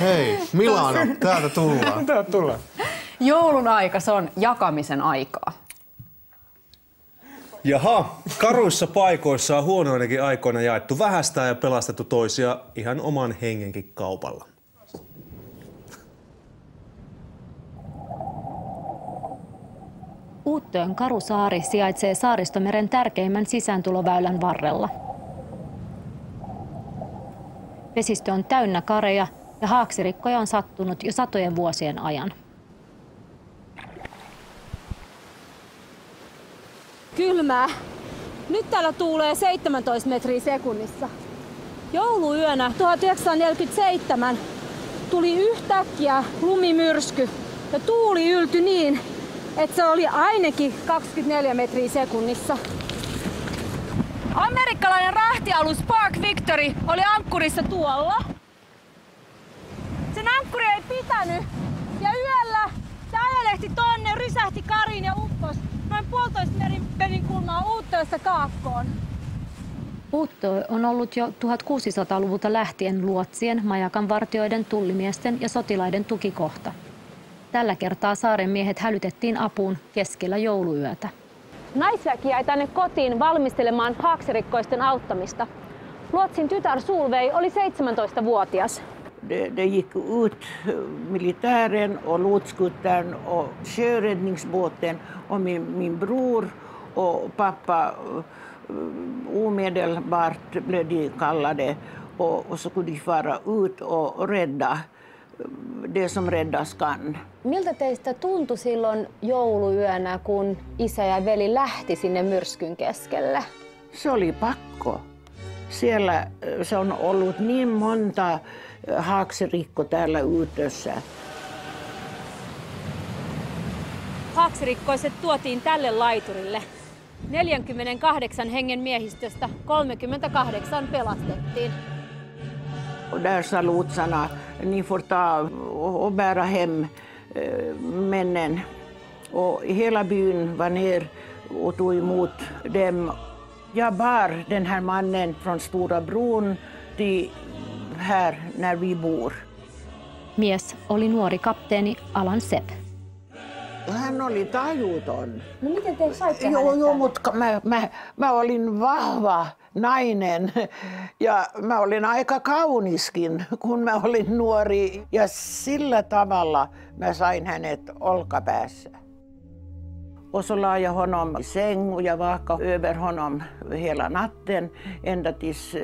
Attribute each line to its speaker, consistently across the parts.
Speaker 1: Hei, Milano, täältä tullaan.
Speaker 2: Täältä tullaan.
Speaker 3: Joulun aika, se on jakamisen aikaa.
Speaker 1: Jaha, karuissa paikoissa on huonoinakin aikoina jaettu vähästään ja pelastettu toisia ihan oman hengenkin kaupalla.
Speaker 4: Uuttöön Karusaari sijaitsee Saaristomeren tärkeimmän sisääntuloväylän varrella. Vesistö on täynnä kareja ja haaksirikkoja on sattunut jo satojen vuosien ajan.
Speaker 5: Kylmää. Nyt täällä tuulee 17 metriä sekunnissa. Jouluyönä 1947 tuli yhtäkkiä lumimyrsky ja tuuli yltyi niin, että se oli ainakin 24 metriä sekunnissa. Amerikkalainen rahtialus Park Victory oli ankkurissa tuolla. Sen ankkuri ei pitänyt ja yöllä se ajelehti tonne, rysähti kariin ja upposi noin 1,5 metrin kulmaa Uuttööstä Kaakkoon.
Speaker 4: Uuttö on ollut jo 1600-luvulta lähtien luotsien, majakanvartijoiden, tullimiesten ja sotilaiden tukikohta. Tällä kertaa saaren miehet hälytettiin apuun keskellä jouluyötä.
Speaker 5: Naisväki jäi tänne kotiin valmistelemaan haaksirikkoisten auttamista. Luotsin tytär Solveig oli 17-vuotias.
Speaker 6: Det gick ut militären och lotskuttern och sjöräddningsbåten och min bror och pappa omedelbart blev de kallade och så kunde de fara ut och rädda det som räddas kan.
Speaker 5: Miltä teistä tuntui silloin jouluyönä, kun isä ja veli lähti sinne myrskyn keskelle?
Speaker 6: Se oli pakko. Siellä se on ollut niin monta haaksirikko täällä Uuttössä.
Speaker 5: Haaksirikkoiset tuotiin tälle laiturille. 48 hengen miehistöstä 38 pelastettiin.
Speaker 6: Där sa lotsarna, ni får ta och bära hem männen. Och hela byn var ner och tog emot dem. Jag bar den här mannen från Stora bron till här när vi bor.
Speaker 4: Mies oli nuori kapteeni Alan Sepp.
Speaker 6: Hän oli tajuton.
Speaker 5: No miten te saitte
Speaker 6: Joo, mutta mä olin vahva nainen ja mä olin aika kauniskin, kun mä olin nuori. Ja sillä tavalla mä sain hänet olkapäässä. Och så la jag honom i säng och jag vakade över honom hela natten ända tills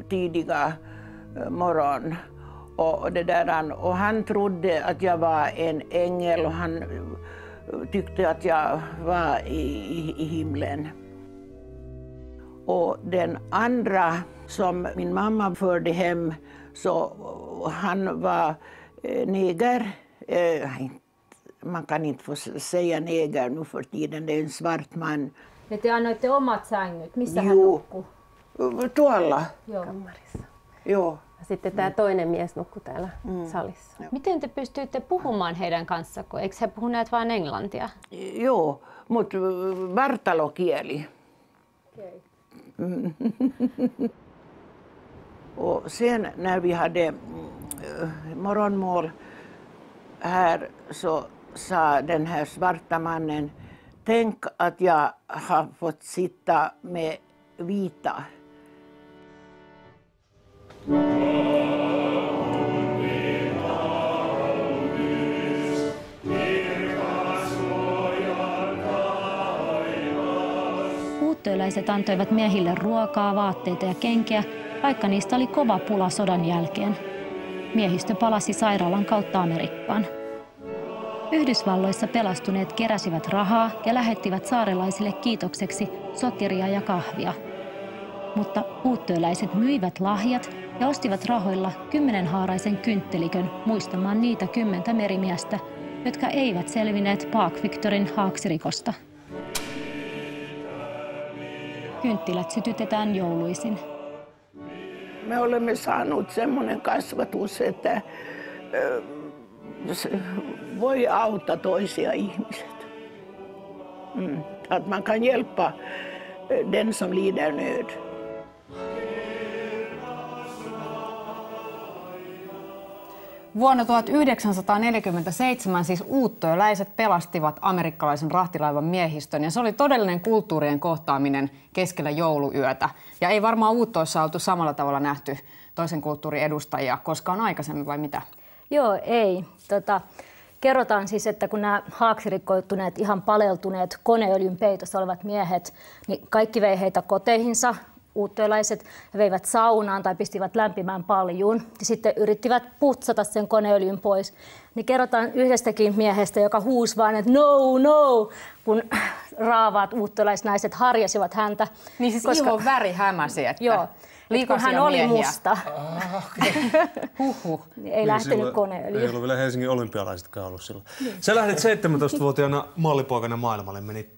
Speaker 6: tidiga morgon. Och han trodde att jag var en ängel och han tyckte att jag var i himlen. Och den andra som min mamma förde hem, så han var neger. Man kan inte få säga neger nu för tiden, det är en svart man.
Speaker 5: Ja te annoitte omat sängyt. Missä hän nukkuu?
Speaker 6: Tuolla.
Speaker 5: Joo.
Speaker 7: Kammarissa.
Speaker 6: Joo.
Speaker 7: Sitten tämä toinen mies nukkui täällä salissa.
Speaker 5: Miten te pystyitte puhumaan heidän kanssa, kun eikö he puhuneet vain englantia?
Speaker 6: Joo, mutta vartalokieli.
Speaker 5: Okay.
Speaker 6: Och sen när vi hade morgonmål här så sa den här svarta mannen, tänk att jag har fått sitta med vita.
Speaker 4: Uuttööläiset antoivat miehille ruokaa, vaatteita ja kenkiä, vaikka niistä oli kova pula sodan jälkeen. Miehistö palasi sairaalan kautta Amerikkaan. Yhdysvalloissa pelastuneet keräsivät rahaa ja lähettivät saarelaisille kiitokseksi sokeria ja kahvia. Mutta uuttööläiset myivät lahjat ja ostivat rahoilla 10-haaraisen kynttelikön muistamaan niitä 10 merimiestä, jotka eivät selvinneet Park Victoryn haaksirikosta. Kynttilät sytytetään jouluisin.
Speaker 6: Me olemme saanut semmoinen kasvatus, että voi auttaa toisia ihmiset. Att man kan hjälpa den som lider nöd.
Speaker 3: Vuonna 1947 siis uuttööläiset pelastivat amerikkalaisen rahtilaivan miehistön ja se oli todellinen kulttuurien kohtaaminen keskellä jouluyötä. Ja ei varmaan Uuttoissa oltu samalla tavalla nähty toisen kulttuurin edustajia koskaan aikaisemmin vai mitä?
Speaker 2: Joo, ei. Kerrotaan siis, että kun nämä haaksirikkoittuneet, ihan paleltuneet koneöljyn peitossa olevat miehet, niin kaikki vei heitä koteihinsa, uuttööläiset, ja veivät saunaan tai pistivät lämpimään paljuun. Ja sitten yrittivät putsata sen koneöljyn pois. Niin kerrotaan yhdestäkin miehestä, joka huusi vaan, että no, no, kun raavaat uuttööläisnaiset harjasivat häntä.
Speaker 3: Niin siis ihon väri hämäsi, että
Speaker 2: joo. Kun hän oli musta. Ei lähtenyt koneöljy.
Speaker 1: Ei ollut vielä Helsingin olympialaisetkaan ollut silloin. Sä lähdit 17-vuotiaana mallipoikana maailmalle, menit